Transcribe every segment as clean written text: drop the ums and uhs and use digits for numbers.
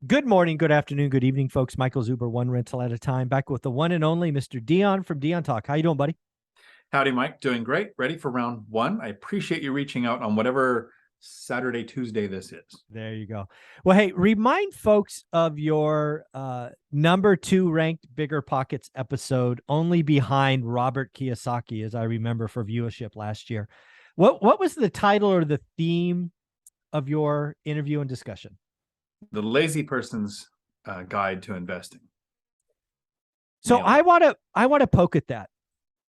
Good morning, good afternoon, good evening, folks. Michael Zuber, one rental at a time, back with the one and only Mr. Dion from Dion Talk. How you doing, buddy? Howdy, Mike. Doing great. Ready for round one. I appreciate you reaching out on whatever Saturday, Tuesday this is. There you go. Well, hey, remind folks of your number 2 ranked Bigger Pockets episode, only behind Robert Kiyosaki, as I remember, for viewership last year. What was the title or the theme of your interview and discussion? The lazy person's guide to investing. So Nailed it. I want to poke at that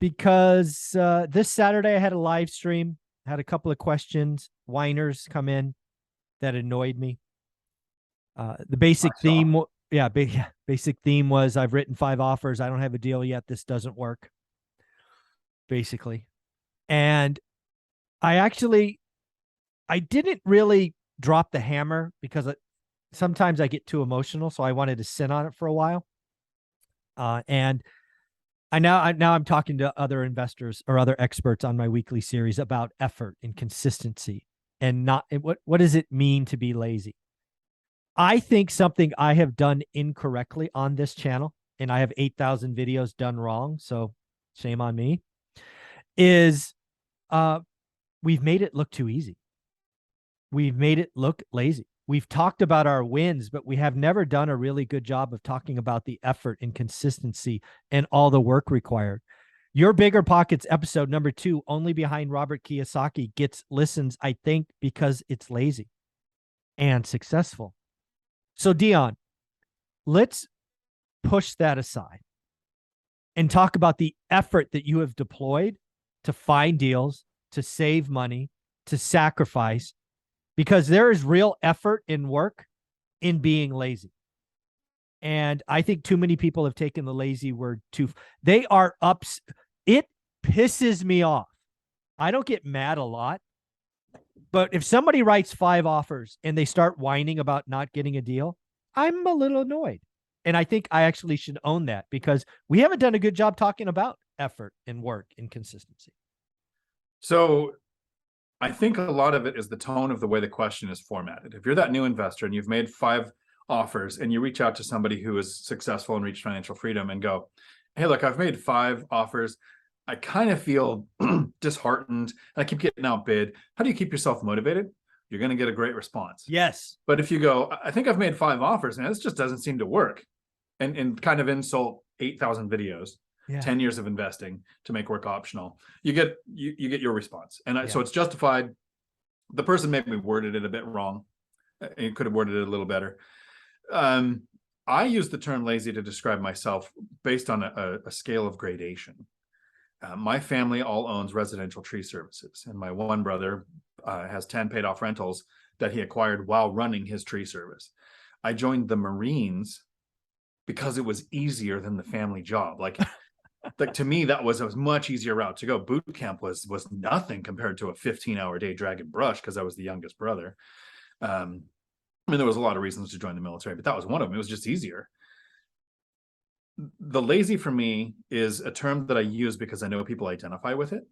because this Saturday I had a live stream, had a couple of questions, whiners come in that annoyed me. The basic theme, basic theme was I've written 5 offers. I don't have a deal yet. This doesn't work, basically. And I didn't really drop the hammer because sometimes I get too emotional. So I wanted to sit on it for a while. And now I'm talking to other investors or other experts on my weekly series about effort and consistency and what does it mean to be lazy? I think something I have done incorrectly on this channel, and I have 8,000 videos done wrong, so shame on me, is we've made it look too easy. We've made it look lazy. We've talked about our wins, but we have never done a really good job of talking about the effort and consistency and all the work required. Your Bigger Pockets episode number 2, only behind Robert Kiyosaki, gets listens, I think, because it's lazy and successful. So Dion, let's push that aside and talk about the effort that you have deployed to find deals, to save money, to sacrifice, because there is real effort and work in being lazy. And I think too many people have taken the lazy word they are ups. It pisses me off. I don't get mad a lot, but if somebody writes 5 offers and they start whining about not getting a deal, I'm a little annoyed. And I think I actually should own that because we haven't done a good job talking about effort and work and consistency. So I think a lot of it is the tone of the way the question is formatted. If you're that new investor and you've made 5 offers and you reach out to somebody who is successful and reached financial freedom and go, hey, look, I've made 5 offers. I kind of feel disheartened and I keep getting outbid. How do you keep yourself motivated? You're going to get a great response. Yes. But if you go, I think I've made 5 offers, man, this just doesn't seem to work. And kind of insult 8,000 videos, 10 years of investing to make work optional, you get your response. And so it's justified. The person maybe worded it a bit wrong. It could have worded it a little better. I use the term lazy to describe myself based on a scale of gradation. My family all owns residential tree services, and my one brother has 10 paid off rentals that he acquired while running his tree service. I joined the Marines because it was easier than the family job. Like to me, that was a much easier route to go. Boot camp was nothing compared to a 15-hour day drag and brush because I was the youngest brother. I mean, there was a lot of reasons to join the military, but that was one of them. It was just easier. The lazy for me is a term that I use because I know people identify with it.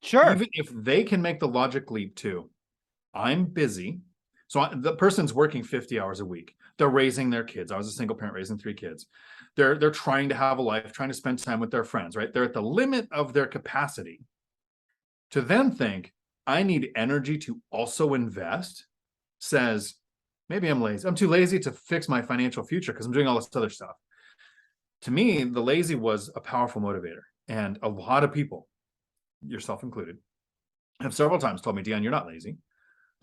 Sure. Even if they can make the logic leap too. I'm busy. So the person's working 50 hours a week. They're raising their kids. I was a single parent raising 3 kids. They're trying to have a life, trying to spend time with their friends, right? They're at the limit of their capacity. To then think, I need energy to also invest, says, maybe I'm lazy. I'm too lazy to fix my financial future because I'm doing all this other stuff. To me, the lazy was a powerful motivator. And a lot of people, yourself included, have several times told me, Dion, you're not lazy.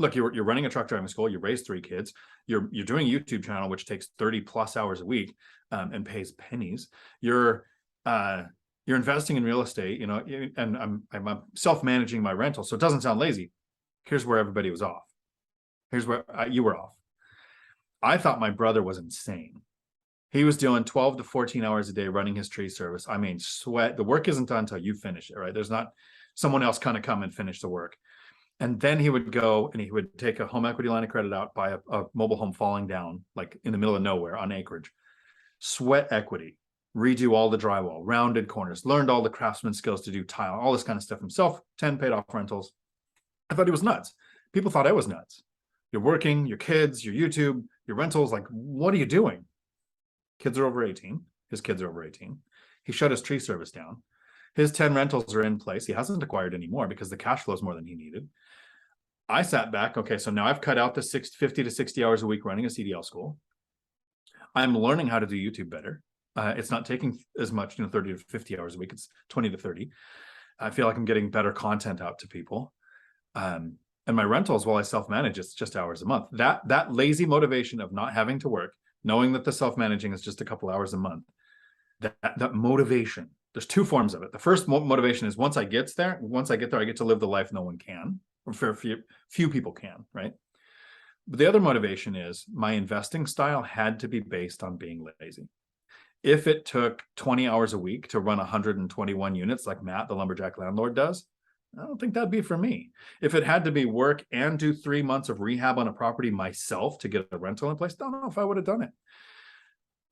Look, you're running a truck driving school. You raised 3 kids. You're doing a YouTube channel, which takes 30 plus hours a week and pays pennies. You're investing in real estate, and I'm self-managing my rental. So it doesn't sound lazy. Here's where everybody was off. Here's where you were off. I thought my brother was insane. He was doing 12 to 14 hours a day running his tree service. I mean, sweat. The work isn't done until you finish it, right? There's not someone else kind of come and finish the work. And then he would go and he would take a home equity line of credit out, buy a mobile home falling down, like in the middle of nowhere on acreage, sweat equity, redo all the drywall, rounded corners, learned all the craftsman skills to do tile, all this kind of stuff himself, 10 paid off rentals. I thought he was nuts. People thought I was nuts. You're working, your kids, your YouTube, Your rentals, like, what are you doing? Kids are over 18. His kids are over 18. He shut his tree service down. His 10 rentals are in place. He hasn't acquired any more because the cash flow is more than he needed. I sat back. Okay, so now I've cut out the 50 to 60 hours a week running a CDL school. I'm learning how to do YouTube better. It's not taking as much, 30 to 50 hours a week. It's 20 to 30. I feel like I'm getting better content out to people. And my rentals, while I self-manage, it's just hours a month. That lazy motivation of not having to work, knowing that the self-managing is just a couple hours a month, that motivation, there's two forms of it. The first motivation is once I get there, I get to live the life no one can, or few people can, right? But the other motivation is my investing style had to be based on being lazy. If it took 20 hours a week to run 121 units like Matt, the lumberjack landlord, does, I don't think that'd be for me. If it had to be work and do 3 months of rehab on a property myself to get a rental in place, I don't know if I would have done it.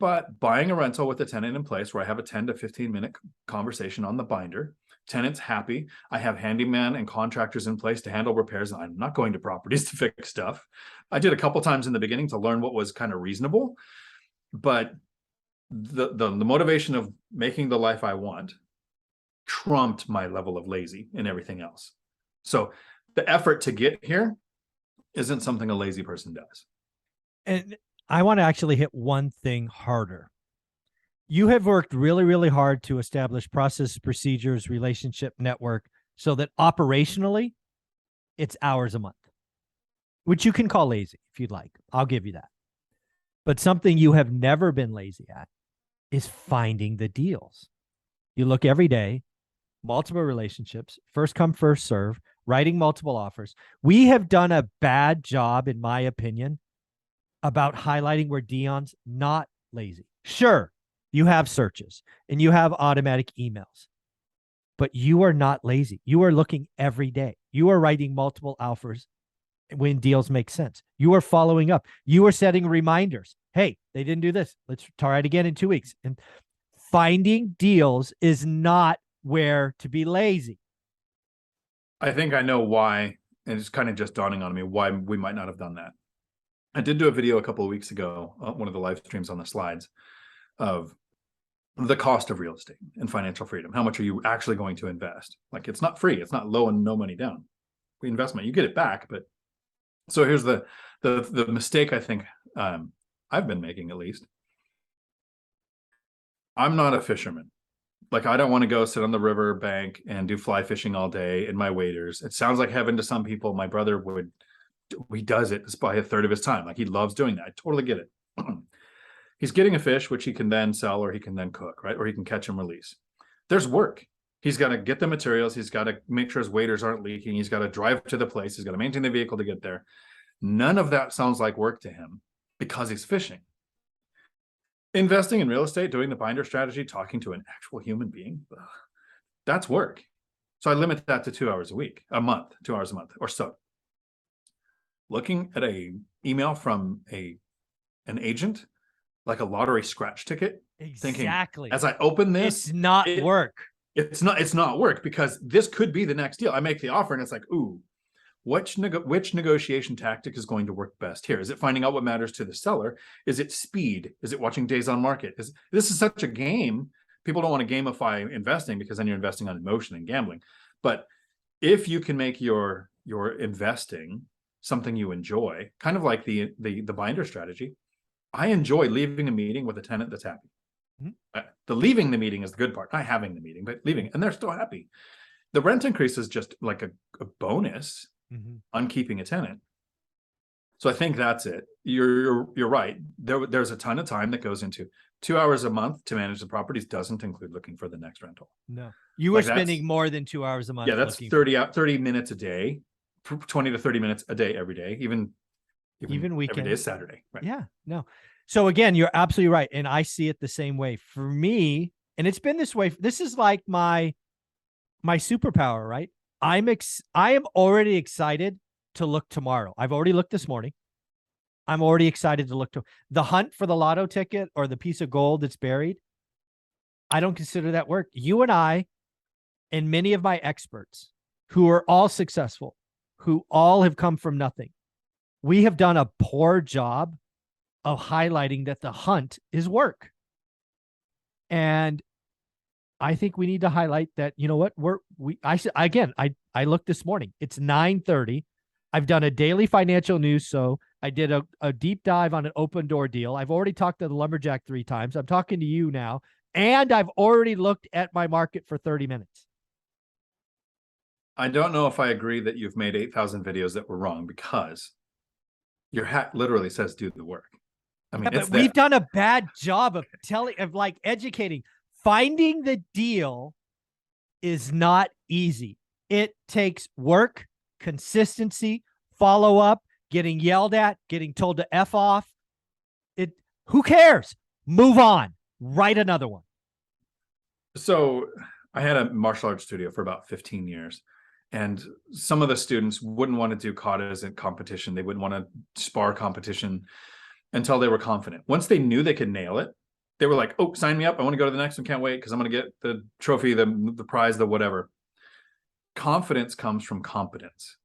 But buying a rental with a tenant in place where I have a 10 to 15 minute conversation on the binder, tenant's happy, I have handyman and contractors in place to handle repairs, and I'm not going to properties to fix stuff. I did a couple times in the beginning to learn what was kind of reasonable, but the motivation of making the life I want trumped my level of lazy and everything else. So the effort to get here isn't something a lazy person does. And I want to actually hit one thing harder. You have worked really, really hard to establish process, procedures, relationship network so that operationally it's hours a month, which you can call lazy if you'd like. I'll give you that. But something you have never been lazy at is finding the deals. You look every day, multiple relationships, first come, first serve, writing multiple offers. We have done a bad job, in my opinion, about highlighting where Dion's not lazy. Sure, you have searches and you have automatic emails, but you are not lazy. You are looking every day. You are writing multiple offers when deals make sense. You are following up. You are setting reminders. Hey, they didn't do this. Let's try it again in 2 weeks. And finding deals is not where to be lazy. I think I know why, and it's kind of just dawning on me why we might not have done that. I did do a video a couple of weeks ago, one of the live streams on the slides, of the cost of real estate and financial freedom. How much are you actually going to invest? Like, it's not free. It's not low and no money down. Reinvestment, you get it back. But so here's the mistake I think I've been making, at least. I'm not a fisherman. Like, I don't want to go sit on the river bank and do fly fishing all day in my waders. It sounds like heaven to some people. My brother he does it by a third of his time. Like, he loves doing that. I totally get it. He's getting a fish, which he can then sell, or he can then cook, right? Or he can catch and release. There's work. He's got to get the materials. He's got to make sure his waders aren't leaking. He's got to drive to the place. He's got to maintain the vehicle to get there. None of that sounds like work to him because he's fishing. Investing in real estate, doing the binder strategy, talking to an actual human being, that's work. So I limit that to 2 hours a week, a month, 2 hours a month or so. Looking at a email from an agent, like a lottery scratch ticket, Exactly. thinking, as I open this, it's not work. It's not work, because this could be the next deal. I make the offer and it's like, ooh, which negotiation tactic is going to work best here? Is it finding out what matters to the seller? Is it speed? Is it watching days on market? This is such a game. People don't want to gamify investing, because then you're investing on emotion and gambling. But if you can make your investing something you enjoy, kind of like the binder strategy, I enjoy leaving a meeting with a tenant that's happy. Mm-hmm. The leaving the meeting is the good part, not having the meeting, but leaving, and they're still happy. The rent increase is just like a bonus on keeping a tenant. So I think that's it. You're right. There's a ton of time that goes into 2 hours a month to manage the properties. Doesn't include looking for the next rental. No, you were spending more than 2 hours a month. Yeah, that's 30 minutes a day, 20 to 30 minutes a day every day, even weekend. Every day is Saturday. Right? Yeah, no. So again, you're absolutely right, and I see it the same way. For me, and it's been this way. This is like my superpower, right? I am already excited to look tomorrow. I've already looked this morning. I'm already excited to look to the hunt for the lotto ticket or the piece of gold that's buried. I don't consider that work. You and I, and many of my experts who are all successful, who all have come from nothing, we have done a poor job of highlighting that the hunt is work. And I think we need to highlight that, you know what, I looked this morning. It's 9:30. I've done a daily financial news. So I did a deep dive on an open door deal. I've already talked to the lumberjack 3 times. I'm talking to you now. And I've already looked at my market for 30 minutes. I don't know if I agree that you've made 8,000 videos that were wrong, because your hat literally says do the work. I mean, but we've done a bad job of educating. Finding the deal is not easy. It takes work, consistency, follow up, getting yelled at, getting told to F off. Who cares? Move on. Write another one. So I had a martial arts studio for about 15 years. And some of the students wouldn't want to do katas in competition. They wouldn't want to spar competition until they were confident. Once they knew they could nail it, they were like, oh, sign me up. I want to go to the next one. Can't wait, because I'm going to get the trophy, the prize, the whatever. Confidence comes from competence.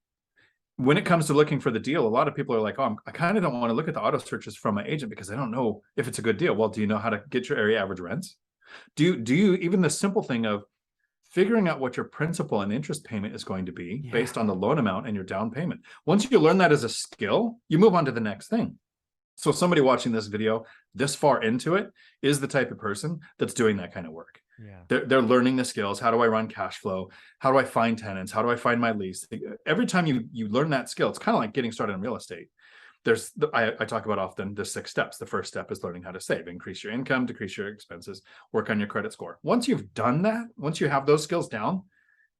When it comes to looking for the deal, a lot of people are like, oh, I kind of don't want to look at the auto searches from my agent because I don't know if it's a good deal. Well, do you know how to get your area average rents? Do you even the simple thing of figuring out what your principal and interest payment is going to be based on the loan amount and your down payment. Once you learn that as a skill, you move on to the next thing. So somebody watching this video this far into it is the type of person that's doing that kind of work. Yeah. They're learning the skills. How do I run cash flow? How do I find tenants? How do I find my lease? Every time you learn that skill, it's kind of like getting started in real estate. I talk about often the 6 steps. The first step is learning how to save, increase your income, decrease your expenses, work on your credit score. Once you've done that, once you have those skills down,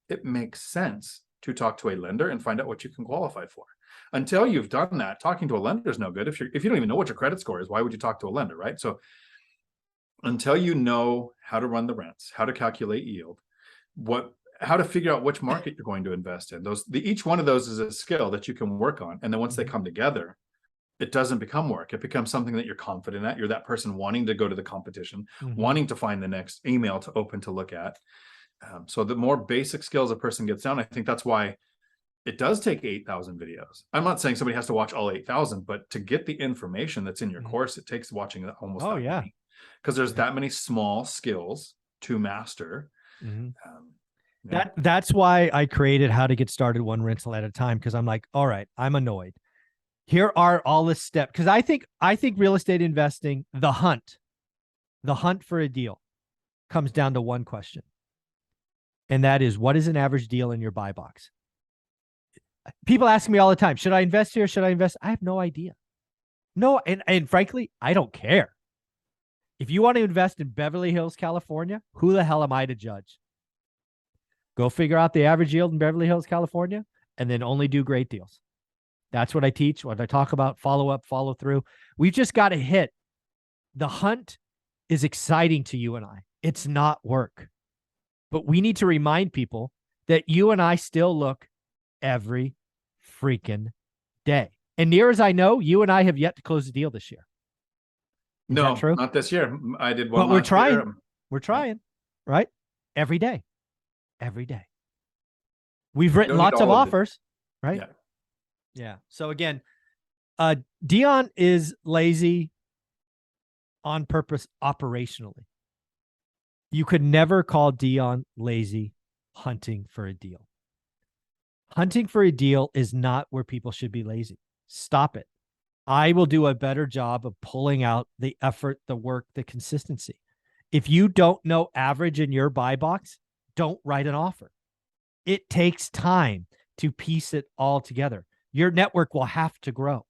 it makes sense to talk to a lender and find out what you can qualify for. Until you've done that, talking to a lender is no good. If you don't even know what your credit score is, why would you talk to a lender, right? So until you know how to run the rents, how to calculate yield, how to figure out which market you're going to invest in, each one of those is a skill that you can work on. And then once they come together, it doesn't become work. It becomes something that you're confident at. You're that person wanting to go to the competition, wanting to find the next email to open to look at. So the more basic skills a person gets down, I think that's why it does take 8,000 videos. I'm not saying somebody has to watch all 8,000, but to get the information that's in your course, it takes watching almost that many. Because there's that many small skills to master. That's why I created How to Get Started One Rental at a Time, because I'm like, all right, I'm annoyed. Here are all the steps, because I think real estate investing, the hunt for a deal comes down to one question. And that is, what is an average deal in your buy box? People ask me all the time, should I invest here? Should I invest? I have no idea. No, and frankly, I don't care. If you want to invest in Beverly Hills, California, who the hell am I to judge? Go figure out the average yield in Beverly Hills, California, and then only do great deals. That's what I teach, what I talk about, follow up, follow through. We've just got to hit. The hunt is exciting to you and I. It's not work. But we need to remind people that you and I still look every freaking day. And near as I know, you and I have yet to close a deal this year. Is that true? Not this year. I did one. But we're trying. Year. We're trying, right? Every day. Every day. We've written lots of offers, right? Yeah. Yeah. So again, Dion is lazy on purpose operationally. You could never call Dion lazy hunting for a deal. Hunting for a deal is not where people should be lazy. Stop it. I will do a better job of pulling out the effort, the work, the consistency. If you don't know average in your buy box, don't write an offer. It takes time to piece it all together. Your network will have to grow.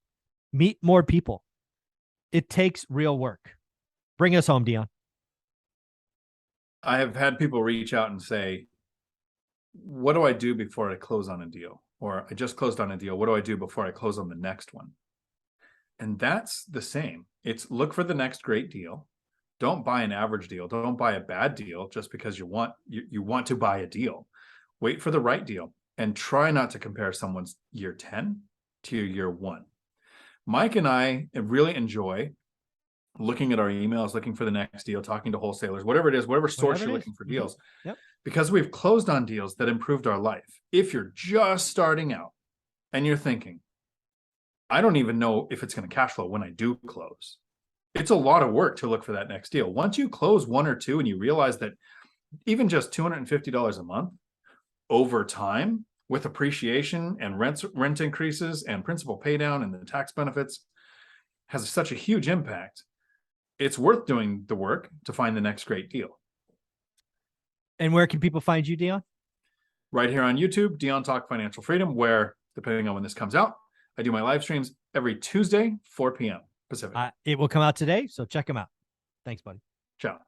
Meet more people. It takes real work. Bring us home, Dion. I have had people reach out and say, what do I do before I close on a deal? Or I just closed on a deal. What do I do before I close on the next one? And that's the same. It's look for the next great deal. Don't buy an average deal. Don't buy a bad deal just because you want to buy a deal. Wait for the right deal and try not to compare someone's year 10 to your year 1. Mike and I really enjoy looking at our emails, looking for the next deal, talking to wholesalers, whatever it is, whatever source you're looking for deals. Yep. Because we've closed on deals that improved our life. If you're just starting out and you're thinking, I don't even know if it's going to cash flow when I do close. It's a lot of work to look for that next deal. Once you close one or two and you realize that even just $250 a month over time with appreciation and rent increases and principal pay down and the tax benefits has such a huge impact, it's worth doing the work to find the next great deal. And where can people find you, Dion? Right here on YouTube, Dion Talk Financial Freedom, where, depending on when this comes out, I do my live streams every Tuesday, 4 p.m. Pacific. It will come out today, so check them out. Thanks, buddy. Ciao.